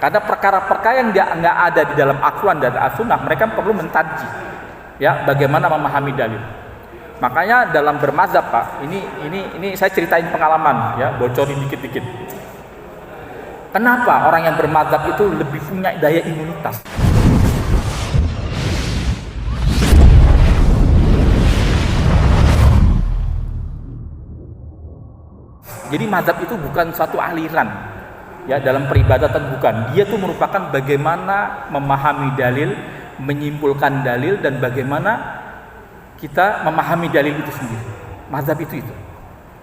Karena perkara-perkara yang nggak ada di dalam Al-Quran dan As-Sunnah, mereka perlu mentaji, ya, bagaimana memahami dalil. Makanya dalam bermazhab, Pak, ini saya ceritain pengalaman, ya, bocorin dikit-dikit. Kenapa orang yang bermazhab itu lebih punya daya imunitas? Jadi mazhab itu bukan suatu aliran, ya, dalam peribadatan bukan. Dia itu merupakan bagaimana memahami dalil, menyimpulkan dalil, dan bagaimana kita memahami dalil itu sendiri. Mazhab itu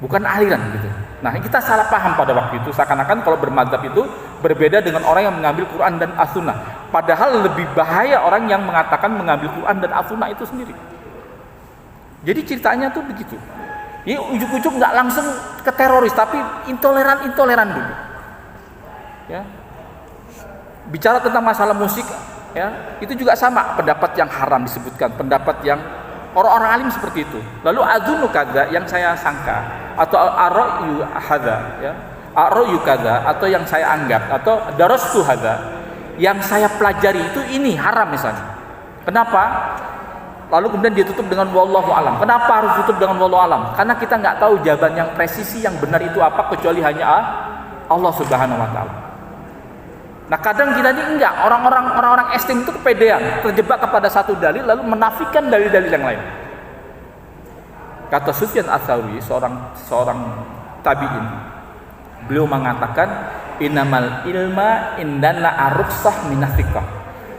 bukan aliran gitu. Nah, kita salah paham pada waktu itu, seakan-akan kalau bermazhab itu berbeda dengan orang yang mengambil Quran dan As-Sunnah. Padahal lebih bahaya orang yang mengatakan mengambil Quran dan As-Sunnah itu sendiri. Jadi ceritanya tuh begitu. Ya, ujuk-ujuk nggak langsung ke teroris, tapi intoleran dulu. Ya. Bicara tentang masalah musik, ya, itu juga sama, pendapat yang haram disebutkan, pendapat yang orang-orang alim seperti itu. Lalu adzunnu kadza, yang saya sangka, atau ar-ra'yu hadza, ya, ar-ra'yu kadza, atau yang saya anggap, atau darastu hadza, yang saya pelajari itu ini haram misalnya. Kenapa? Lalu kemudian dia tutup dengan wallahu alam. Kenapa harus tutup dengan wallahu alam? Karena kita nggak tahu jawaban yang presisi yang benar itu apa, kecuali hanya Allah Subhanahu wa taala. Nah, kadang kita ini enggak, orang-orang ekstrem itu kepedean, terjebak kepada satu dalil lalu menafikan dalil-dalil yang lain. Kata Sufyan Ats-Tsauri, seorang tabi'in, beliau mengatakan innamal ilma indana ar-rukhsah minaz zikkah.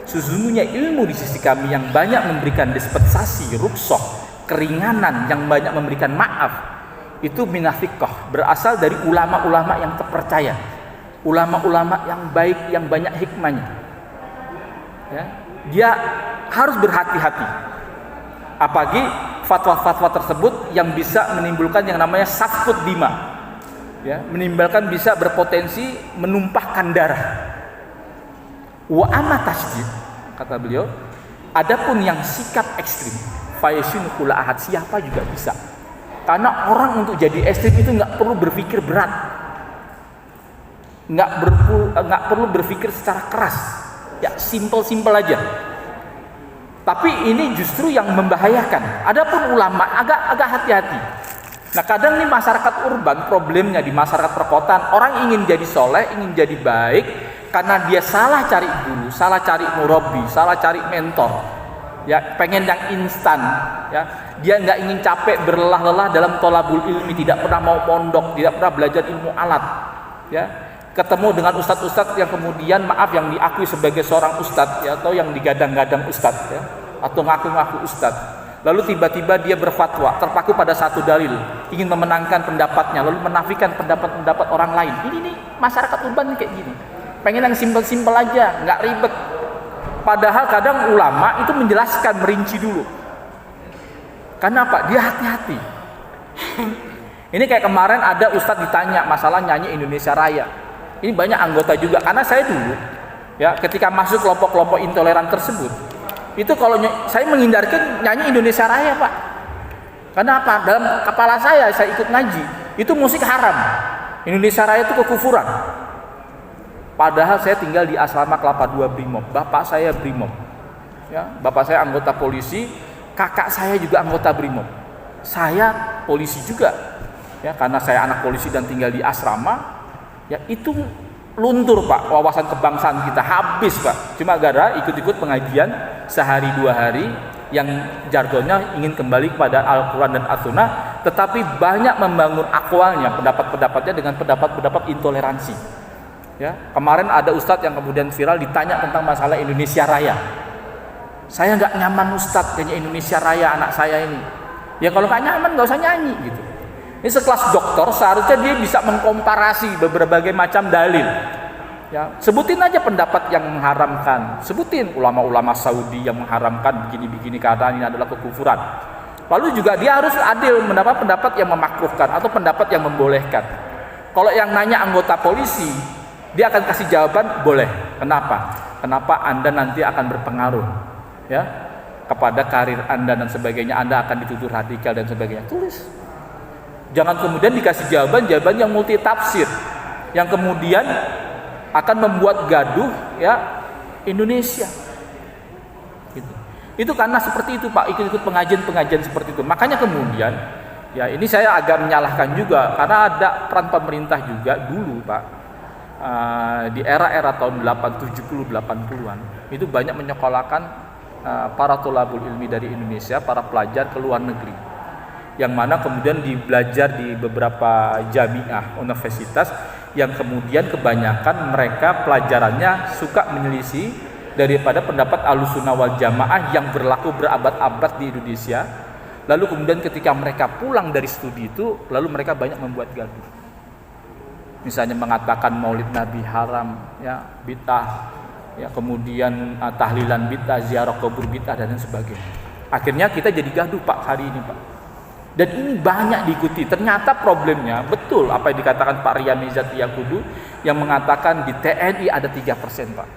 Sesungguhnya ilmu di sisi kami yang banyak memberikan dispensasi, rukhsah, keringanan, yang banyak memberikan maaf, itu minaz zikkah, berasal dari ulama-ulama yang terpercaya, ulama-ulama yang baik, yang banyak hikmahnya. Ya, dia harus berhati-hati. Apalagi fatwa-fatwa tersebut yang bisa menimbulkan yang namanya safkut dima, ya, menimbulkan, bisa berpotensi menumpahkan darah. Wa amma tasjid, kata beliau, adapun yang sikap ekstrim, fayasinu kula ahad, siapa juga bisa. Karena orang untuk jadi ekstrim itu nggak perlu berpikir berat, nggak perlu berpikir secara keras, ya, simpel aja. Tapi ini justru yang membahayakan. Adapun ulama agak hati-hati. Nah, kadang nih masyarakat urban, problemnya di masyarakat perkotaan, orang ingin jadi soleh, ingin jadi baik, karena dia salah cari guru, salah cari murabbi, salah cari mentor, ya, pengen yang instan, ya, dia nggak ingin capek berlelah-lelah dalam thalabul ilmi, tidak pernah mau pondok, tidak pernah belajar ilmu alat, ya, ketemu dengan ustadz-ustadz yang kemudian yang diakui sebagai seorang ustadz, ya, atau yang digadang-gadang ustadz, ya, atau ngaku-ngaku ustadz. Lalu tiba-tiba dia berfatwa terpaku pada satu dalil, ingin memenangkan pendapatnya, lalu menafikan pendapat-pendapat orang lain. Ini nih masyarakat urban kayak gini, pengen yang simpel-simpel aja, nggak ribet. Padahal kadang ulama itu menjelaskan, merinci dulu. Kenapa? Dia hati-hati. Ini kayak kemarin ada ustadz ditanya masalah nyanyi Indonesia Raya. Ini banyak anggota juga, karena saya dulu, ya, ketika masuk kelompok-kelompok intoleran tersebut, itu kalau saya menghindarkan nyanyi Indonesia Raya, Pak. Karena apa? Dalam kepala saya ikut ngaji, itu musik haram. Indonesia Raya itu kekufuran. Padahal saya tinggal di asrama Kelapa II Brimob. Bapak saya Brimob, ya, bapak saya anggota polisi, kakak saya juga anggota Brimob. Saya polisi juga, ya, karena saya anak polisi dan tinggal di asrama, ya, itu luntur, Pak, wawasan kebangsaan kita habis, Pak. Cuma gara ikut-ikut pengajian sehari 2 hari yang jargonnya ingin kembali kepada Al-Quran dan As-Sunnah, tetapi banyak membangun akwalnya, pendapat-pendapatnya dengan pendapat-pendapat intoleransi. Ya, kemarin ada ustadz yang kemudian viral ditanya tentang masalah Indonesia Raya. Saya nggak nyaman ustadz kayaknya Indonesia Raya anak saya ini. Ya, kalau nggak nyaman nggak usah nyanyi gitu. Ini sekelas dokter seharusnya dia bisa mengkomparasi berbagai macam dalil. Ya, sebutin aja pendapat yang mengharamkan, sebutin ulama-ulama Saudi yang mengharamkan begini-begini karena ini adalah kekufuran. Lalu juga dia harus adil, mendapat pendapat yang memakruhkan atau pendapat yang membolehkan. Kalau yang nanya anggota polisi, dia akan kasih jawaban boleh. Kenapa? Kenapa Anda nanti akan berpengaruh, ya, kepada karir Anda dan sebagainya, Anda akan dituduh radikal dan sebagainya. Tulis. Jangan kemudian dikasih jawaban yang multi tafsir, yang kemudian akan membuat gaduh ya Indonesia. Gitu. Itu karena seperti itu Pak, ikut-ikut pengajian seperti itu. Makanya kemudian ya ini saya agak menyalahkan juga karena ada peran pemerintah juga dulu Pak. Di era-era tahun 70-80-an itu banyak menyekolahkan para tholabul ilmi dari Indonesia, para pelajar ke luar negeri, yang mana kemudian belajar di beberapa jamiah universitas yang kemudian kebanyakan mereka pelajarannya suka menyelisih daripada pendapat Ahlussunnah wal Jamaah yang berlaku berabad-abad di Indonesia. Lalu kemudian ketika mereka pulang dari studi itu, lalu mereka banyak membuat gaduh. Misalnya mengatakan Maulid Nabi haram, ya bid'ah, ya kemudian tahlilan bid'ah, ziarah kubur bid'ah dan lain sebagainya. Akhirnya kita jadi gaduh Pak hari ini Pak. Dan ini banyak diikuti. Ternyata problemnya betul apa yang dikatakan Pak Rian Mizat Yakudu yang mengatakan di TNI ada 3% Pak.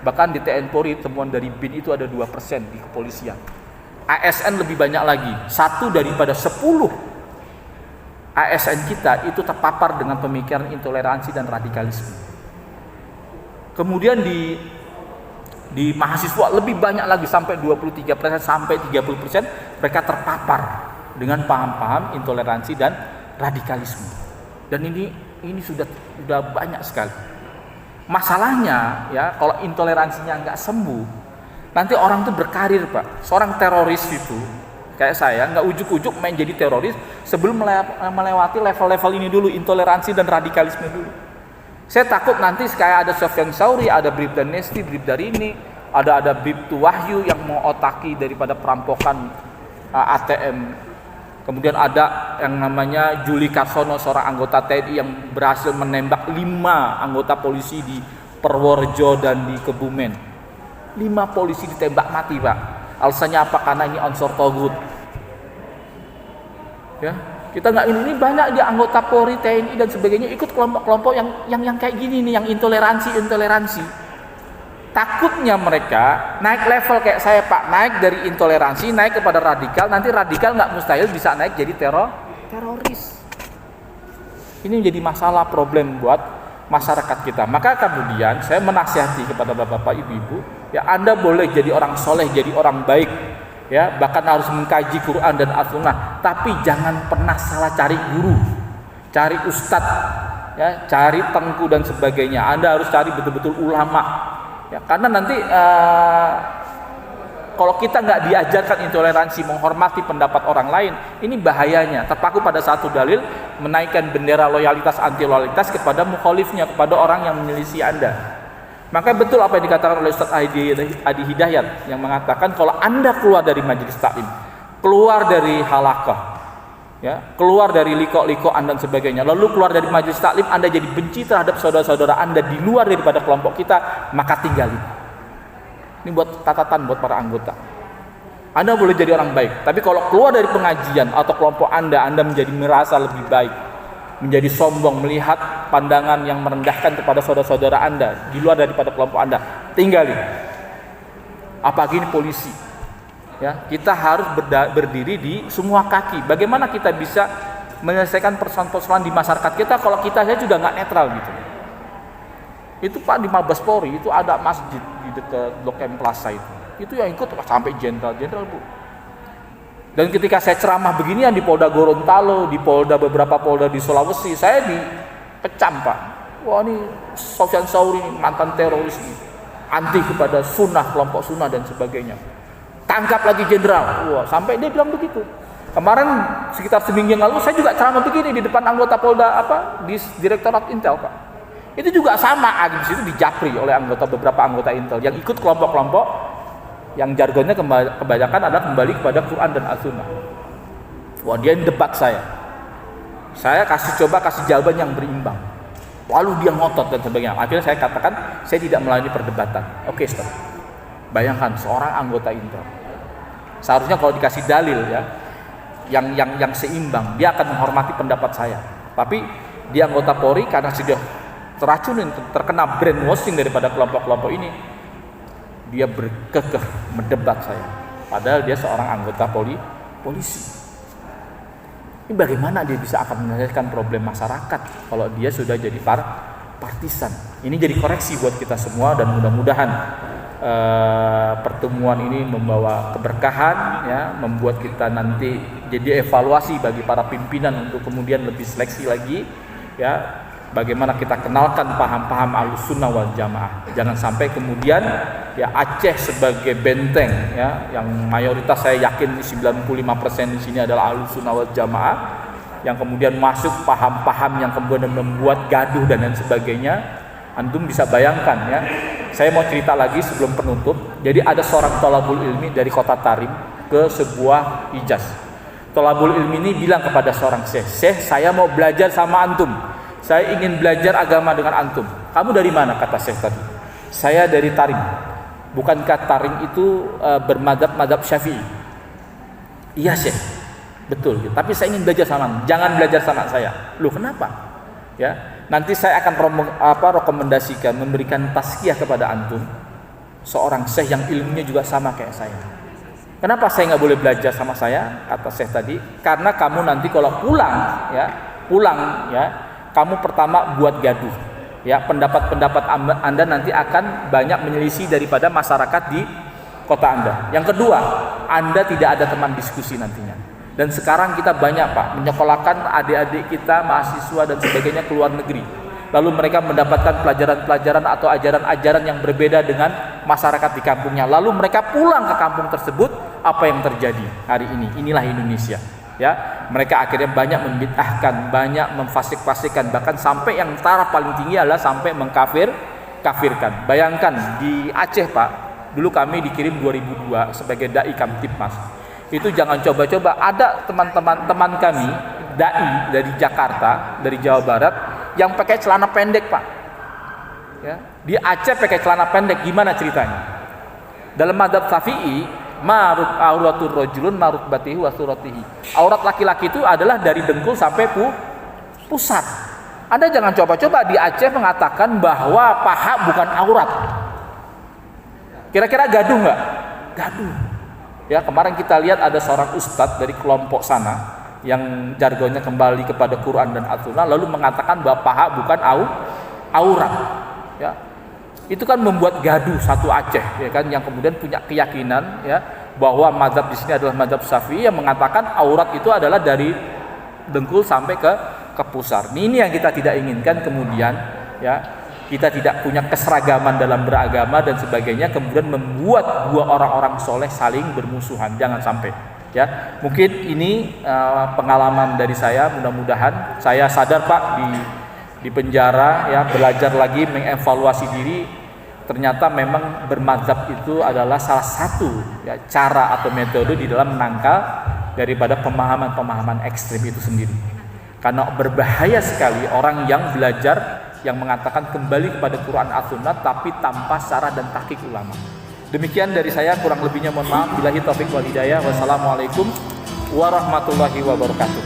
Bahkan di TNI Polri temuan dari BIN itu ada 2% di kepolisian. ASN lebih banyak lagi. 1 daripada 10 ASN kita itu terpapar dengan pemikiran intoleransi dan radikalisme. Kemudian di mahasiswa lebih banyak lagi sampai 23% sampai 30% mereka terpapar dengan paham-paham intoleransi dan radikalisme. Dan ini sudah banyak sekali. Masalahnya ya kalau intoleransinya nggak sembuh, nanti orang tuh berkarir Pak. Seorang teroris itu kayak saya nggak ujuk-ujuk main jadi teroris sebelum melewati level-level ini dulu, intoleransi dan radikalisme dulu. Saya takut nanti kayak ada Sofyan Sauri, ada Bribda Nesti, Bribda ini, ada Bribtu Wahyu yang mau otaki daripada perampokan ATM. Kemudian ada yang namanya Juli Karsono, seorang anggota TNI yang berhasil menembak 5 anggota polisi di Purworejo dan di Kebumen. 5 polisi ditembak mati Pak. Alasannya apa? Karena ini unsur togut. Ya, kita nggak ini banyak di anggota Polri, TNI dan sebagainya ikut kelompok-kelompok yang kayak gini nih, yang intoleransi. Takutnya mereka naik level kayak saya Pak, naik dari intoleransi naik kepada radikal, nanti radikal nggak mustahil bisa naik jadi teroris. Ini menjadi masalah problem buat masyarakat kita. Maka kemudian saya menasihati kepada bapak-bapak, ibu-ibu, ya Anda boleh jadi orang soleh, jadi orang baik, ya bahkan harus mengkaji Quran dan As-Sunnah, tapi jangan pernah salah cari guru, cari ustadz, ya cari tengku dan sebagainya. Anda harus cari betul-betul ulama. Ya, karena nanti kalau kita nggak diajarkan intoleransi, menghormati pendapat orang lain, ini bahayanya. Terpaku pada satu dalil, menaikkan bendera loyalitas anti loyalitas kepada mukhalifnya, kepada orang yang menyelisih Anda. Maka betul apa yang dikatakan oleh Ustaz Adi Hidayat yang mengatakan kalau Anda keluar dari majelis taklim, keluar dari halaqah, ya, keluar dari liko-likoan dan sebagainya, lalu keluar dari majelis taklim, Anda jadi benci terhadap saudara-saudara Anda di luar daripada kelompok kita, maka tinggalin. Ini buat catatan buat para anggota. Anda boleh jadi orang baik, tapi kalau keluar dari pengajian atau kelompok Anda menjadi merasa lebih baik, menjadi sombong, melihat pandangan yang merendahkan kepada saudara-saudara Anda di luar daripada kelompok Anda, tinggalin. Apalagi ini polisi. Ya, kita harus berdiri di semua kaki. Bagaimana kita bisa menyelesaikan persoalan-persoalan di masyarakat kita kalau kita saja juga nggak netral gitu. Itu Pak di Mabes Polri itu ada masjid di dekat Blok M Plaza itu. Itu yang ikut sampai jenderal Bu. Dan ketika saya ceramah beginian di Polda Gorontalo, di beberapa polda di Sulawesi, saya dipecam Pak. Wah ini Sofyan Sauri mantan teroris, anti kepada sunnah, kelompok sunnah dan sebagainya. Tangkap lagi jenderal. Wah, sampai dia bilang begitu. Kemarin sekitar seminggu yang lalu saya juga ceramah begini di depan anggota Polda di Direktorat Intel Pak. Itu juga sama, di situ dijapri oleh beberapa anggota Intel yang ikut kelompok-kelompok yang jargonnya kebanyakan adalah kembali kepada Quran dan As-Sunnah. Wah, dia debat saya. Saya kasih jawaban yang berimbang. Lalu dia ngotot dan sebagainya. Akhirnya saya katakan saya tidak melayani perdebatan. Oke, stop. Bayangkan seorang anggota Intel, seharusnya kalau dikasih dalil ya, yang seimbang, dia akan menghormati pendapat saya. Tapi dia anggota Polri karena sudah teracunin, terkena brainwashing daripada kelompok-kelompok ini, dia berkekeh mendebat saya. Padahal dia seorang anggota polisi. Ini bagaimana dia bisa akan menyelesaikan problem masyarakat kalau dia sudah jadi partisan? Ini jadi koreksi buat kita semua, dan mudah-mudahan pertemuan ini membawa keberkahan, ya, membuat kita nanti jadi evaluasi bagi para pimpinan untuk kemudian lebih seleksi lagi, ya, bagaimana kita kenalkan paham-paham Ahlussunnah wal Jamaah. Jangan sampai kemudian ya Aceh sebagai benteng, ya, yang mayoritas saya yakin 95% di sini adalah Ahlussunnah wal Jamaah, yang kemudian masuk paham-paham yang kemudian membuat gaduh dan lain sebagainya. Antum bisa bayangkan, ya. Saya mau cerita lagi sebelum penutup. Jadi ada seorang thalabul ilmi dari kota Tarim ke sebuah Hijaz. Thalabul ilmi ini bilang kepada seorang syekh, "Syekh, saya mau belajar sama antum. Saya ingin belajar agama dengan antum." "Kamu dari mana?" kata syekh tadi. "Saya dari Tarim." "Bukankah Tarim itu bermadzhab Syafi'i?" "Iya, syekh." "Betul, tapi saya ingin belajar sama antum." "Jangan belajar sama saya." "Loh, kenapa?" "Ya, nanti saya akan rekomendasikan, memberikan tazkiyah kepada antum seorang syekh yang ilmunya juga sama kayak saya." "Kenapa saya nggak boleh belajar sama saya?" kata syekh tadi. "Karena kamu nanti kalau pulang, ya, kamu pertama buat gaduh, ya, pendapat-pendapat Anda nanti akan banyak menyelisih daripada masyarakat di kota Anda. Yang kedua, Anda tidak ada teman diskusi nantinya. Dan sekarang kita banyak, Pak, menyekolahkan adik-adik kita, mahasiswa dan sebagainya ke luar negeri. Lalu mereka mendapatkan pelajaran-pelajaran atau ajaran-ajaran yang berbeda dengan masyarakat di kampungnya. Lalu mereka pulang ke kampung tersebut, apa yang terjadi hari ini? Inilah Indonesia, ya. Mereka akhirnya banyak membid'ahkan, banyak memfasik-fasikan, bahkan sampai yang taraf paling tinggi adalah sampai mengkafirkan. Bayangkan di Aceh, Pak, dulu kami dikirim 2002 sebagai dai Kamtibmas. Itu jangan coba-coba, ada teman-teman kami dai dari Jakarta, dari Jawa Barat, yang pakai celana pendek, Pak, ya, di Aceh pakai celana pendek. Gimana ceritanya? Dalam madzhab Syafi'i, ma'ruf auratur rajulun ma'ruf batihi wa suratihi. Aurat laki-laki itu adalah dari dengkul sampai pusat. Anda jangan coba-coba di Aceh mengatakan bahwa paha bukan aurat. Kira-kira gaduh nggak? Gaduh. Ya, kemarin kita lihat ada seorang ustadz dari kelompok sana yang jargonnya kembali kepada Quran dan As-Sunnah, lalu mengatakan bahwa paha bukan aurat. Ya, itu kan membuat gaduh satu Aceh, ya kan, yang kemudian punya keyakinan, ya, bahwa mazhab di sini adalah mazhab Syafi'i yang mengatakan aurat itu adalah dari dengkul sampai ke pusar. Ini yang kita tidak inginkan kemudian, ya. Kita tidak punya keseragaman dalam beragama dan sebagainya, kemudian membuat dua orang-orang soleh saling bermusuhan. Jangan sampai, ya. Mungkin ini pengalaman dari saya. Mudah-mudahan saya sadar, Pak, di penjara, ya, belajar lagi, mengevaluasi diri. Ternyata memang bermadzhab itu adalah salah satu, ya, cara atau metode di dalam menangkal daripada pemahaman-pemahaman ekstrim itu sendiri. Karena berbahaya sekali orang yang belajar, yang mengatakan kembali kepada Quran As-Sunnah tapi tanpa syarah dan tahqiq ulama. Demikian dari saya, kurang lebihnya mohon maaf. Billahi taufik wal hidayah. Wassalamualaikum warahmatullahi wabarakatuh.